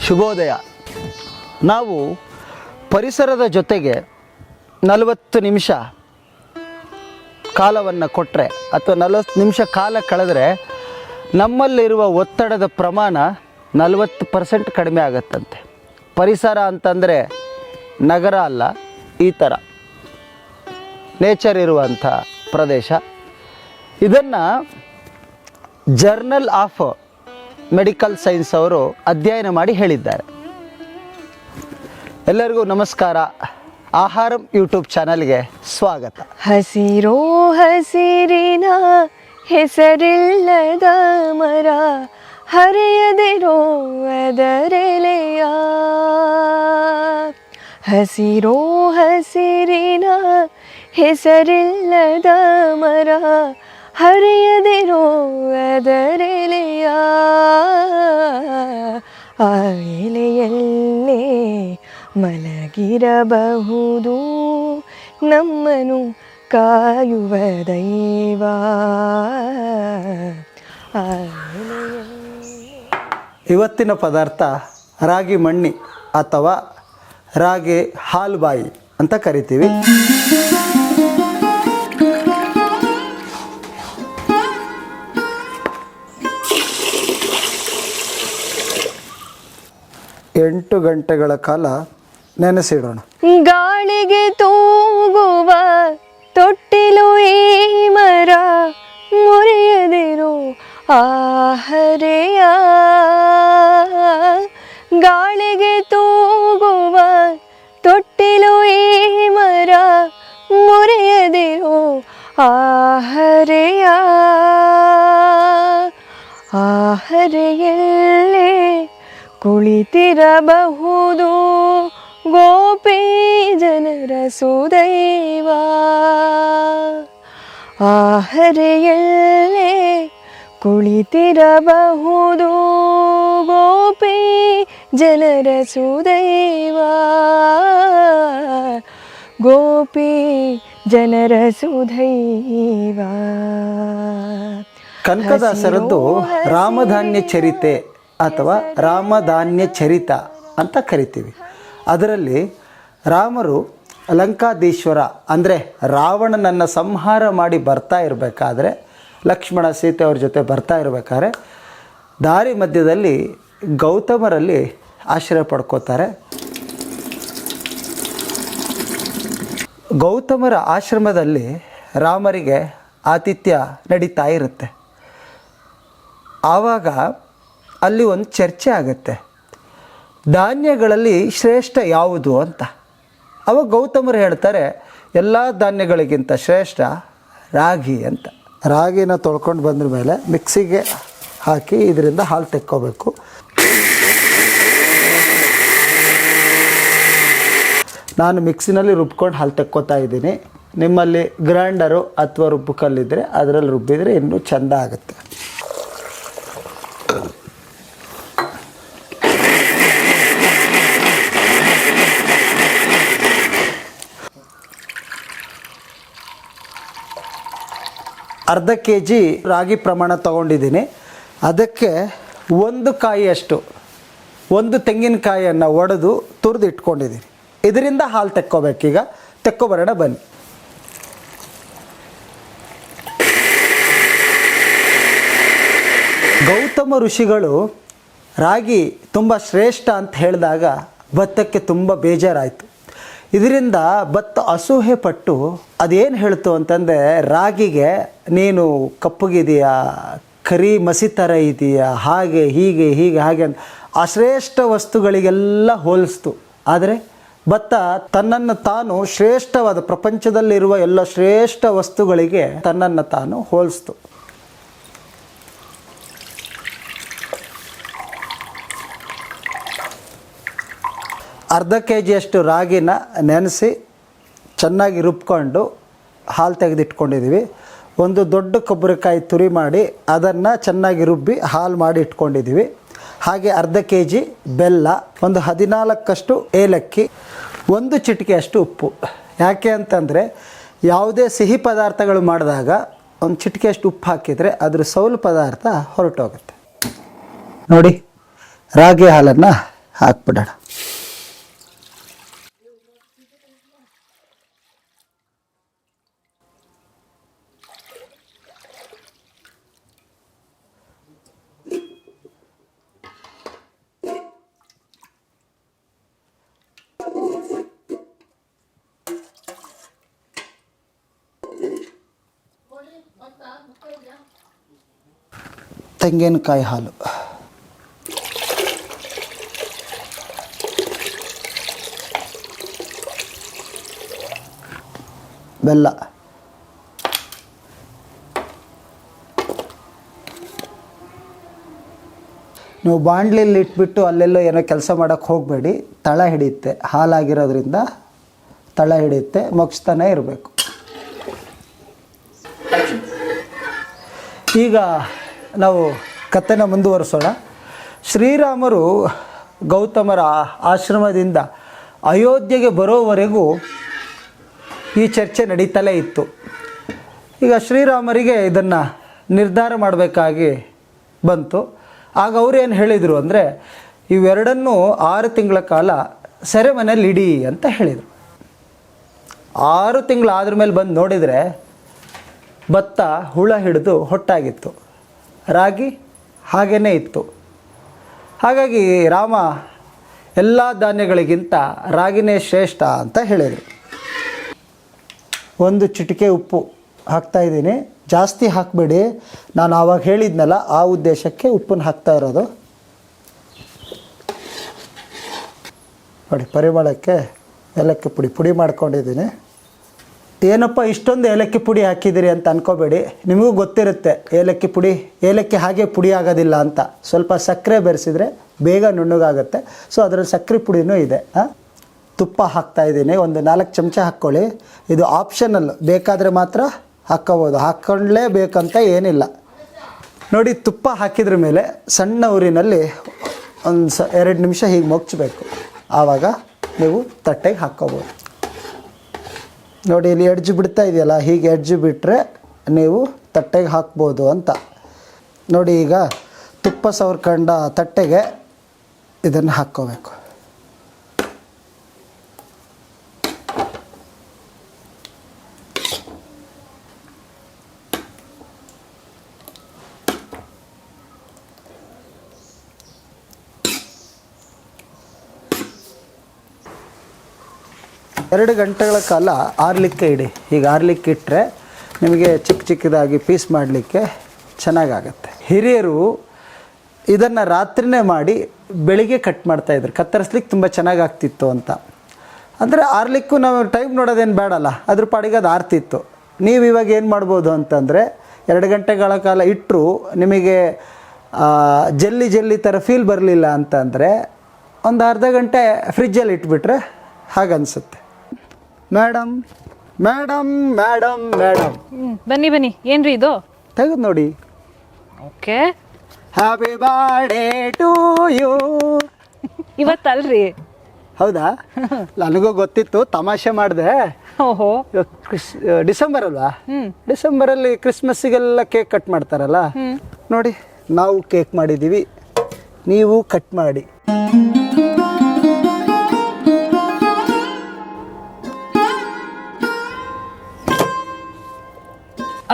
ಶುಭೋದಯ. ನಾವು ಪರಿಸರದ ಜೊತೆಗೆ 40 ನಿಮಿಷ ಕಾಲವನ್ನು ಕೊಟ್ಟರೆ ಅಥವಾ 40 ನಿಮಿಷ ಕಾಲ ಕಳೆದ್ರೆ ನಮ್ಮಲ್ಲಿರುವ ಒತ್ತಡದ ಪ್ರಮಾಣ 40% ಕಡಿಮೆ ಆಗುತ್ತಂತೆ. ಪರಿಸರ ಅಂತಂದರೆ ನಗರ ಅಲ್ಲ, ಈ ಥರ ನೇಚರ್ ಇರುವಂಥ ಪ್ರದೇಶ. ಇದನ್ನು ಜರ್ನಲ್ ಆಫ್ ಮೆಡಿಕಲ್ ಸೈನ್ಸ್ ಅವರು ಅಧ್ಯಯನ ಮಾಡಿ ಹೇಳಿದ್ದಾರೆ. ಎಲ್ಲರಿಗೂ ನಮಸ್ಕಾರ. ಆಹಾರಂ ಯೂಟ್ಯೂಬ್ ಚಾನಲ್ಗೆ ಸ್ವಾಗತ. ಹಸಿರೋ ಹಸಿರಿನ ಹೆಸರಿಲ್ಲದ ಮರ, ಹರಿಯದಿರೋ ಅದರೆಲೆಯ. ಹಸಿರೋ ಹಸಿರಿನ ಹೆಸರಿಲ್ಲದ ಮರ, ಹರಿಯದಿರೋ ಅದರೆಲೆಯ. ಆ ಎಲೆಯಲ್ಲೇ ಮಲಗಿರಬಹುದು ನಮ್ಮನು ಕಾಯುವ ದೈವ. ಇವತ್ತಿನ ಪದಾರ್ಥ ರಾಗಿ ಮಣ್ಣಿ ಅಥವಾ ರಾಗಿ ಹಾಲ್ಬಾಯಿ ಅಂತ ಕರಿತೀವಿ. ಎಂಟು ಗಂಟೆಗಳ ಕಾಲ ನೆನೆಸಿಡೋಣ. ಗಾಳಿಗೆ ತೂಗುವ ತೊಟ್ಟಿಲು ಈ ಮರ, ಮುರಿಯದಿರು ಆಹರೆಯ. ಗಾಳಿಗೆ ತೂಗುವ ತೊಟ್ಟಿಲು ಈ ಮರ, ಮುರಿಯದಿರು ಆಹರೆಯ. ಆಹರೆಯಲ್ಲೇ ಕುಳಿತಿರಬಹುದು ಗೋಪಿ ಜನರ ಸುದೈವ. ಆಹರೆಯಲ್ಲೇ ಕುಳಿತಿರಬಹುದು ಗೋಪಿ ಜನರ ಸುದೈವ. ಗೋಪಿ ಜನರ ಸುದೈವ. ಕನಕದಾಸರದ್ದು ರಾಮಧಾನ್ಯ ಚರಿತೆ ಅಥವಾ ರಾಮಧಾನ್ಯ ಚರಿತ ಅಂತ ಕರಿತೀವಿ. ಅದರಲ್ಲಿ ರಾಮರು ಲಂಕಾಧೀಶ್ವರ ಅಂದರೆ ರಾವಣನನ್ನು ಸಂಹಾರ ಮಾಡಿ ಬರ್ತಾ ಇರಬೇಕಾದ್ರೆ, ಲಕ್ಷ್ಮಣ ಸೀತೆ ಅವ್ರ ಜೊತೆ ಬರ್ತಾ ಇರಬೇಕಾದ್ರೆ ದಾರಿ ಮಧ್ಯದಲ್ಲಿ ಗೌತಮರಲ್ಲಿ ಆಶ್ರಯ ಪಡ್ಕೋತಾರೆ. ಗೌತಮರ ಆಶ್ರಮದಲ್ಲಿ ರಾಮರಿಗೆ ಆತಿಥ್ಯ ನಡೀತಾ ಇರುತ್ತೆ. ಆವಾಗ ಅಲ್ಲಿ ಒಂದು ಚರ್ಚೆ ಆಗುತ್ತೆ, ಧಾನ್ಯಗಳಲ್ಲಿ ಶ್ರೇಷ್ಠ ಯಾವುದು ಅಂತ. ಅವಾಗ ಗೌತಮರು ಹೇಳ್ತಾರೆ, ಎಲ್ಲ ಧಾನ್ಯಗಳಿಗಿಂತ ಶ್ರೇಷ್ಠ ರಾಗಿ ಅಂತ. ರಾಗಿನ ತೊಳ್ಕೊಂಡು ಬಂದ್ರ ಮೇಲೆ ಮಿಕ್ಸಿಗೆ ಹಾಕಿ ಇದರಿಂದ ಹಾಲು ತೆಕ್ಕೋಬೇಕು. ನಾನು ಮಿಕ್ಸಿನಲ್ಲಿ ರುಬ್ಕೊಂಡು ಹಾಲು ತೆಕ್ಕೋತಾ ಇದ್ದೀನಿ. ನಿಮ್ಮಲ್ಲಿ ಗ್ರೈಂಡರು ಅಥವಾ ರುಬ್ಬಕಲ್ಲಿದ್ದರೆ ಅದರಲ್ಲಿ ರುಬ್ಬಿದರೆ ಇನ್ನೂ ಚೆಂದ ಆಗುತ್ತೆ. ಅರ್ಧ kg ರಾಗಿ ಪ್ರಮಾಣ ತೊಗೊಂಡಿದ್ದೀನಿ. ಅದಕ್ಕೆ 1 ಕಾಯಿಯಷ್ಟು, 1 ತೆಂಗಿನಕಾಯಿಯನ್ನು ಒಡೆದು ತುರಿದು ಇಟ್ಕೊಂಡಿದ್ದೀನಿ. ಇದರಿಂದ ಹಾಲು ತೆಕ್ಕೋಬೇಕೀಗ. ತೆಕ್ಕೊಬರೋಣ ಬನ್ನಿ. ಗೌತಮ ಋಷಿಗಳು ರಾಗಿ ತುಂಬ ಶ್ರೇಷ್ಠ ಅಂತ ಹೇಳಿದಾಗ ಭತ್ತಕ್ಕೆ ತುಂಬ ಬೇಜಾರಾಯಿತು. ಇದರಿಂದ ಭತ್ತ ಅಸೂಹೆ ಪಟ್ಟು ಅದೇನು ಹೇಳ್ತು ಅಂತಂದರೆ, ರಾಗಿಗೆ ನೀನು ಕಪ್ಪಗಿದೆಯಾ, ಕರಿ ಮಸಿ ಥರ ಇದೆಯಾ, ಹಾಗೆ ಹೀಗೆ ಹೀಗೆ ಹಾಗೆ ಅಂತ ಅಶ್ರೇಷ್ಠ ವಸ್ತುಗಳಿಗೆಲ್ಲ ಹೋಲಿಸ್ತು. ಆದರೆ ಭತ್ತ ತನ್ನನ್ನು ತಾನು ಶ್ರೇಷ್ಠವಾದ, ಪ್ರಪಂಚದಲ್ಲಿರುವ ಎಲ್ಲ ಶ್ರೇಷ್ಠ ವಸ್ತುಗಳಿಗೆ ತನ್ನನ್ನು ತಾನು ಹೋಲಿಸ್ತು. ಅರ್ಧ kg ರಾಗಿನ ನೆನೆಸಿ ಚೆನ್ನಾಗಿ ರುಬ್ಕೊಂಡು ಹಾಲು ತೆಗೆದಿಟ್ಕೊಂಡಿದ್ದೀವಿ. ಒಂದು ದೊಡ್ಡ ಕೊಬ್ಬರಿಕಾಯಿ ತುರಿ ಮಾಡಿ ಅದನ್ನು ಚೆನ್ನಾಗಿ ರುಬ್ಬಿ ಹಾಲು ಮಾಡಿ ಇಟ್ಕೊಂಡಿದ್ದೀವಿ. ಹಾಗೆ ಅರ್ಧ kg ಬೆಲ್ಲ, ಒಂದು 14 ಏಲಕ್ಕಿ, 1 ಚಿಟಿಕೆಯಷ್ಟು ಉಪ್ಪು. ಯಾಕೆ ಅಂತಂದರೆ ಯಾವುದೇ ಸಿಹಿ ಪದಾರ್ಥಗಳು ಮಾಡಿದಾಗ ಒಂದು ಚಿಟಿಕೆಯಷ್ಟು ಉಪ್ಪು ಹಾಕಿದರೆ ಅದ್ರ ಸೌಲು ಪದಾರ್ಥ ಹೊರಟೋಗುತ್ತೆ. ನೋಡಿ, ರಾಗಿ ಹಾಲನ್ನು ಹಾಕ್ಬಿಡೋಣ. ತೆಂಗಿನಕಾಯಿ ಹಾಲು, ಬೆಲ್ಲ, ನೀವು ಬಾಣಲಿಯಲ್ಲಿ ಇಟ್ಬಿಟ್ಟು ಅಲ್ಲೆಲ್ಲೋ ಏನೋ ಕೆಲಸ ಮಾಡೋಕ್ಕೆ ಹೋಗಬೇಡಿ. ತಳ ಹಿಡಿಯುತ್ತೆ, ಹಾಲಾಗಿರೋದ್ರಿಂದ ತಳ ಹಿಡಿಯುತ್ತೆ, ಮುಗಿಸ್ತಾನೆ ಇರಬೇಕು. ಈಗ ನಾವು ಕಥೆನ ಮುಂದುವರಿಸೋಣ. ಶ್ರೀರಾಮರು ಗೌತಮರ ಆಶ್ರಮದಿಂದ ಅಯೋಧ್ಯೆಗೆ ಬರೋವರೆಗೂ ಈ ಚರ್ಚೆ ನಡೀತಲೇ ಇತ್ತು. ಈಗ ಶ್ರೀರಾಮರಿಗೆ ಇದನ್ನು ನಿರ್ಧಾರ ಮಾಡಬೇಕಾಗಿ ಬಂತು. ಆಗ ಅವ್ರು ಏನು ಹೇಳಿದರು ಅಂದರೆ, ಇವೆರಡನ್ನೂ 6 ತಿಂಗಳ ಕಾಲ ಸೆರೆಮನೆಯಲ್ಲಿ ಇಡಿ ಅಂತ ಹೇಳಿದರು. 6 ತಿಂಗಳು ಆದ್ರ ಮೇಲೆ ಬಂದು ನೋಡಿದರೆ ಭತ್ತ ಹುಳ ಹಿಡಿದು ಹೊಟ್ಟಾಗಿತ್ತು, ರಾಗಿ ಹಾಗೇ ಇತ್ತು. ಹಾಗಾಗಿ ರಾಮ ಎಲ್ಲ ಧಾನ್ಯಗಳಿಗಿಂತ ರಾಗಿನೇ ಶ್ರೇಷ್ಠ ಅಂತ ಹೇಳಿದರು. 1 ಚಿಟಿಕೆ ಉಪ್ಪು ಹಾಕ್ತಾಯಿದ್ದೀನಿ, ಜಾಸ್ತಿ ಹಾಕಬೇಡಿ. ನಾನು ಆವಾಗ ಹೇಳಿದ್ನಲ್ಲ, ಆ ಉದ್ದೇಶಕ್ಕೆ ಉಪ್ಪನ್ನು ಹಾಕ್ತಾ ಇರೋದು. ನೋಡಿ, ಪರಿಮಳಕ್ಕೆ ಏಲಕ್ಕಿ ಪುಡಿ ಮಾಡ್ಕೊಂಡಿದ್ದೀನಿ. ಏನಪ್ಪ ಇಷ್ಟೊಂದು ಏಲಕ್ಕಿ ಪುಡಿ ಹಾಕಿದ್ದೀರಿ ಅಂತ ಅನ್ಕೋಬೇಡಿ, ನಿಮಗೂ ಗೊತ್ತಿರುತ್ತೆ ಏಲಕ್ಕಿ ಹಾಗೆ ಪುಡಿ ಆಗೋದಿಲ್ಲ ಅಂತ. ಸ್ವಲ್ಪ ಸಕ್ಕರೆ ಬೆರೆಸಿದ್ರೆ ಬೇಗ ನುಣ್ಣಗಾಗುತ್ತೆ. ಸೊ ಅದರಲ್ಲಿ ಸಕ್ಕರೆ ಪುಡಿನೂ ಇದೆ. ತುಪ್ಪ ಹಾಕ್ತಾಯಿದ್ದೀನಿ, ಒಂದು 4 ಚಮಚ ಹಾಕ್ಕೊಳ್ಳಿ. ಇದು ಆಪ್ಷನಲ್, ಬೇಕಾದರೆ ಮಾತ್ರ ಹಾಕ್ಕೋಬೋದು, ಹಾಕ್ಕೊಳ್ಳೇಬೇಕಂತ ಏನಿಲ್ಲ. ನೋಡಿ, ತುಪ್ಪ ಹಾಕಿದ್ರ ಮೇಲೆ ಸಣ್ಣ ಊರಿನಲ್ಲಿ ಒಂದು 2 ನಿಮಿಷ ಹೀಗೆ ಮುಚ್ಚಬೇಕು. ಆವಾಗ ನೀವು ತಟ್ಟೆಗೆ ಹಾಕ್ಕೋಬೋದು. ನೋಡಿ, ಇಲ್ಲಿ ಎಡ್ಜ್ ಬಿಡ್ತಾ ಇದೆಯಲ್ಲ, ಹೀಗೆ ಎಡ್ಜ್ ಬಿಟ್ಟರೆ ನೀವು ತಟ್ಟೆಗೆ ಹಾಕ್ಬೋದು ಅಂತ. ನೋಡಿ, ಈಗ ತುಪ್ಪ ಸವರ್ಕೊಂಡ ತಟ್ಟೆಗೆ ಇದನ್ನು ಹಾಕ್ಕೋಬೇಕು. ಎರಡು ಗಂಟೆಗಳ ಕಾಲ ಆರಲಿಕ್ಕೆ ಇಡಿ. ಹೀಗೆ ಆರಲಿಕ್ಕೆ ಇಟ್ಟರೆ ನಿಮಗೆ ಚಿಕ್ಕದಾಗಿ ಪೀಸ್ ಮಾಡಲಿಕ್ಕೆ ಚೆನ್ನಾಗಾಗತ್ತೆ. ಹಿರಿಯರು ಇದನ್ನು ರಾತ್ರಿನೇ ಮಾಡಿ ಬೆಳಿಗ್ಗೆ ಕಟ್ ಮಾಡ್ತಾಯಿದ್ರು, ಕತ್ತರಿಸ್ಲಿಕ್ಕೆ ತುಂಬ ಚೆನ್ನಾಗಾಗ್ತಿತ್ತು ಅಂತ. ಅಂದರೆ ಆರಲಿಕ್ಕೂ ನಾವು ಟೈಮ್ ನೋಡೋದೇನು ಬೇಡಲ್ಲ, ಅದ್ರ ಪಾಡಿಗೆ ಅದು ಆರ್ತಿತ್ತು. ನೀವು ಇವಾಗ ಏನು ಮಾಡ್ಬೋದು ಅಂತಂದರೆ, 2 ಗಂಟೆಗಳ ಕಾಲ ಇಟ್ಟರು ನಿಮಗೆ ಜಲ್ಲಿ ಥರ ಫೀಲ್ ಬರಲಿಲ್ಲ ಅಂತಂದರೆ ಒಂದು ಅರ್ಧ ಗಂಟೆ ಫ್ರಿಜ್ಜಲ್ಲಿ ಇಟ್ಬಿಟ್ರೆ ಹಾಗನ್ಸುತ್ತೆ. ಮೇಡಮ್ ಮೇಡಮ್ ಮೇಡಮ್ ಮೇಡಮ್ ಬನ್ನಿ ಏನ್ರಿ ಇದು? ತೆಗೆದು ನೋಡಿ. Okay, happy birthday to you. ಇವತ್ತಲ್ರಿ? ಹೌದಾ? ನನಗೂ ಗೊತ್ತಿತ್ತು, ತಮಾಷೆ ಮಾಡಿದೆ. ಓಹೋ, ಡಿಸೆಂಬರ್ ಅಲ್ವಾ? ಡಿಸೆಂಬರಲ್ಲಿ ಕ್ರಿಸ್ಮಸ್ಸಿಗೆಲ್ಲ ಕೇಕ್ ಕಟ್ ಮಾಡ್ತಾರಲ್ಲ, ನೋಡಿ ನಾವು ಕೇಕ್ ಮಾಡಿದ್ದೀವಿ, ನೀವು ಕಟ್ ಮಾಡಿ.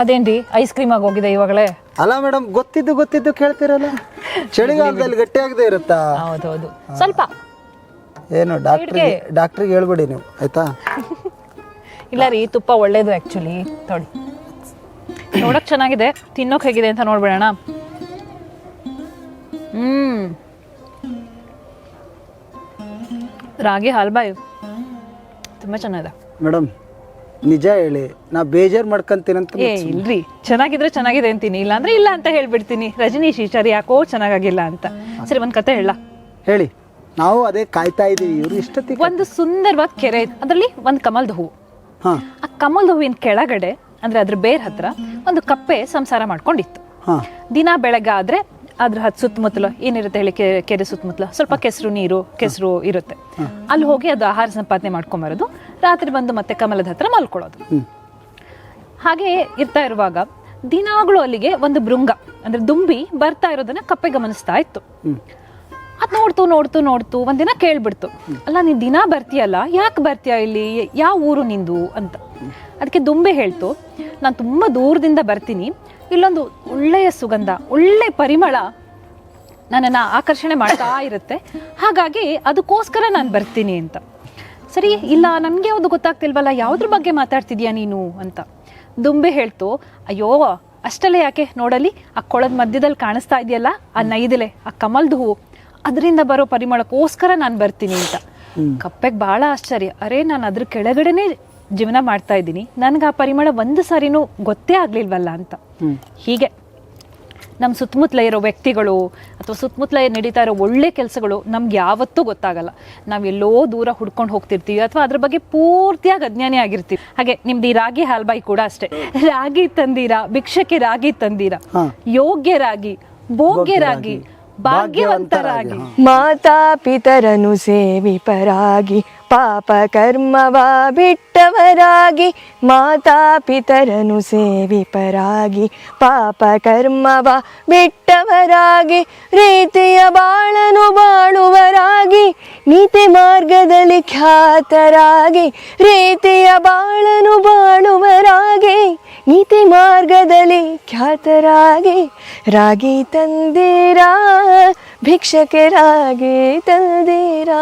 ಅದೇನ್ರಿ ಐಸ್ ಕ್ರೀಮ್ ಆಗೋಗಿದೆ ಇವಾಗಲೇ? ಅಲ್ಲ ಮೇಡಮ್, ಗೊತ್ತಿದ್ದು ಕೇಳ್ತಿರಲ್ಲ. ಚಳಿಗಾಲದಲ್ಲಿ ಗಟ್ಟಿಯಾಗದೆ ಇರುತ್ತಾ? ಹೌದೌದು, ಸ್ವಲ್ಪ. ಏನು ಡಾಕ್ಟ್ರಿಗೆ ಹೇಳ್ಬೇಡಿ ನೀವು, ಆಯ್ತಾ? ಇಲ್ಲ ರೀ, ತುಪ್ಪ ಒಳ್ಳೇದು ಆ್ಯಕ್ಚುಲಿ. ನೋಡಿ, ನೋಡಕ್ ಚೆನ್ನಾಗಿದೆ, ತಿನ್ನೋಕೆ ಹೇಗಿದೆ ಅಂತ ನೋಡ್ಬಿಡೋಣ. ರಾಗಿ ಹಾಲ್ಬಾಯಿ ತುಂಬ ಚೆನ್ನಾಗಿದೆ ಮೇಡಮ್. ನಿಜ ಹೇಳಿ, ನಾ ಬೇಜಾರು ಮಾಡ್ಕೊಂತೀನಂತ. ಇಲ್ರಿ, ಚೆನ್ನಾಗಿದ್ರೆ ಚೆನ್ನಾಗಿದೆ ಅಂತೀನಿ, ಇಲ್ಲ ಅಂದ್ರೆ ಇಲ್ಲ ಅಂತ ಹೇಳ್ಬಿಡ್ತೀನಿ. ರಜನೀಶ್ ಸರಿ ಯಾಕೋ ಚೆನ್ನಾಗಿಲ್ಲ ಅಂತ. ಸರಿ, ಒಂದು ಕತೆ ಹೇಳಿ. ನಾವು ಅದೇ ಕಾಯ್ತಾ ಇದೀವಿ. ಇವರು ಇಷ್ಟೊತ್ತಿಗೆ ಒಂದು ಸುಂದರವಾದ ಕೆರೆ ಇತ್ತು, ಅದರಲ್ಲಿ ಒಂದು ಕಮಲದ ಹೂವು. ಆ ಕಮಲದ ಹೂವಿನ ಕೆಳಗಡೆ ಅಂದ್ರೆ ಅದ್ರ ಬೇರ್ ಹತ್ರ ಒಂದು ಕಪ್ಪೆ ಸಂಸಾರ ಮಾಡ್ಕೊಂಡಿತ್ತು. ದಿನ ಬೆಳಗ್ಗೆ ಆದ್ರೆ ಅದ್ರ ಸುತ್ತಮುತ್ತಲು ಏನಿರುತ್ತೆ ಹೇಳಿ, ಕೆರೆ ಸುತ್ತಮುತ್ತಲು ಸ್ವಲ್ಪ ಕೆಸರು ಇರುತ್ತೆ. ಅಲ್ಲಿ ಹೋಗಿ ಅದು ಆಹಾರ ಸಂಪಾದನೆ ಮಾಡ್ಕೊಂಬರೋದು, ರಾತ್ರಿ ಬಂದು ಮತ್ತೆ ಕಮಲದ ಹತ್ರ ಮಲ್ಕೊಳ್ಳೋದು. ಹಾಗೆ ಇರ್ತಾ ಇರುವಾಗ ದಿನಾಗಳು ಅಲ್ಲಿಗೆ ಒಂದು ಭೃಂಗ ಅಂದ್ರೆ ದುಂಬಿ ಬರ್ತಾ ಇರೋದನ್ನ ಕಪ್ಪೆ ಗಮನಿಸ್ತಾ ಇತ್ತು. ಅದು ನೋಡ್ತು ಒಂದಿನ ಕೇಳ್ಬಿಡ್ತು, ಅಲ್ಲ ನೀನು ದಿನ ಬರ್ತೀಯಲ್ಲ, ಯಾಕೆ ಬರ್ತೀಯ ಇಲ್ಲಿ, ಯಾವ ಊರು ನಿಂದು ಅಂತ. ಅದಕ್ಕೆ ದುಂಬೆ ಹೇಳ್ತು, ನಾನು ತುಂಬ ದೂರದಿಂದ ಬರ್ತೀನಿ, ಇಲ್ಲೊಂದು ಒಳ್ಳೆಯ ಸುಗಂಧ, ಒಳ್ಳೆ ಪರಿಮಳ ನನ್ನನ್ನು ಆಕರ್ಷಣೆ ಮಾಡ್ತಾ ಇರುತ್ತೆ, ಹಾಗಾಗಿ ಅದಕ್ಕೋಸ್ಕರ ನಾನು ಬರ್ತೀನಿ ಅಂತ. ಸರಿ, ಇಲ್ಲ ನನಗೆ ಯಾವುದು ಗೊತ್ತಾಗ್ತಿಲ್ವಲ್ಲ, ಯಾವುದ್ರ ಬಗ್ಗೆ ಮಾತಾಡ್ತಿದ್ಯಾ ನೀನು ಅಂತ. ದುಂಬೆ ಹೇಳ್ತು, ಅಯ್ಯೋ ಅಷ್ಟಲ್ಲೇ ಯಾಕೆ, ನೋಡಲಿ ಆ ಕೊಳದ ಮಧ್ಯದಲ್ಲಿ ಕಾಣಿಸ್ತಾ ಇದೆಯಲ್ಲ ಆ ನೈದಿಲೆ, ಆ ಕಮಲ್ದ ಹೂವು, ಅದರಿಂದ ಬರೋ ಪರಿಮಳಕ್ಕೋಸ್ಕರ ನಾನು ಬರ್ತೀನಿ ಅಂತ. ಕಪ್ಪೆಗೆ ಭಾಳ ಆಶ್ಚರ್ಯ, ಅರೆ ನಾನು ಅದ್ರ ಕೆಳಗಡೆನೇ ಜೀವನ ಮಾಡ್ತಾ ಇದ್ದೀನಿ, ನನಗೆ ಆ ಪರಿಮಳ ಒಂದು ಸಾರಿನೂ ಗೊತ್ತೇ ಆಗ್ಲಿಲ್ವಲ್ಲ ಅಂತ. ಹೀಗೆ ನಮ್ಮ ಸುತ್ತಮುತ್ತಲ ಇರೋ ವ್ಯಕ್ತಿಗಳು ಅಥವಾ ಸುತ್ತಮುತ್ತಲ ನಡೀತಾ ಇರೋ ಒಳ್ಳೆ ಕೆಲಸಗಳು ನಮ್ಗೆ ಯಾವತ್ತೂ ಗೊತ್ತಾಗಲ್ಲ. ನಾವೆಲ್ಲೋ ದೂರ ಹುಡ್ಕೊಂಡು ಹೋಗ್ತಿರ್ತೀವಿ ಅಥವಾ ಅದ್ರ ಬಗ್ಗೆ ಪೂರ್ತಿಯಾಗಿ ಅಜ್ಞಾನಿ ಆಗಿರ್ತೀವಿ. ಹಾಗೆ ನಿಮ್ದು ಈ ರಾಗಿ ಹಾಲ್ಬಾಯಿ ಕೂಡ ಅಷ್ಟೇ, ರಾಗಿ ತಂದೀರಾ, ಭಿಕ್ಷಕ್ಕೆ ರಾಗಿ ತಂದೀರಾ, ಯೋಗ್ಯರಾಗಿ ಭೋಗ್ಯರಾಗಿ ಭಾಗ್ಯವಂತರಾಗಿ, ಮಾತಾ ಪಿತರನು ಸೇವಿಪರಾಗಿ, ಪಾಪ ಕರ್ಮವ ಬಿಟ್ಟವರಾಗಿ, ಮಾತಾ ಪಿತರನು ಸೇವಿಪರಾಗಿ, ಪಾಪ ಕರ್ಮವ ಬಿಟ್ಟವರಾಗಿ, ರೀತಿಯ ಬಾಳನು ಬಾಳುವರಾಗಿ, ನೀತಿ ಮಾರ್ಗದಲ್ಲಿ ಖ್ಯಾತರಾಗಿ, ರೀತಿಯ ಬಾಳನು ಬಾಳುವರಾಗಿ, ನೀತಿ ಮಾರ್ಗದಲ್ಲಿ ಖ್ಯಾತರಾಗಿ, ರಾಗಿ ತಂದೀರಾ, ಭಿಕ್ಷಕ್ಕೆ ರಾಗಿ ತಂದೀರಾ.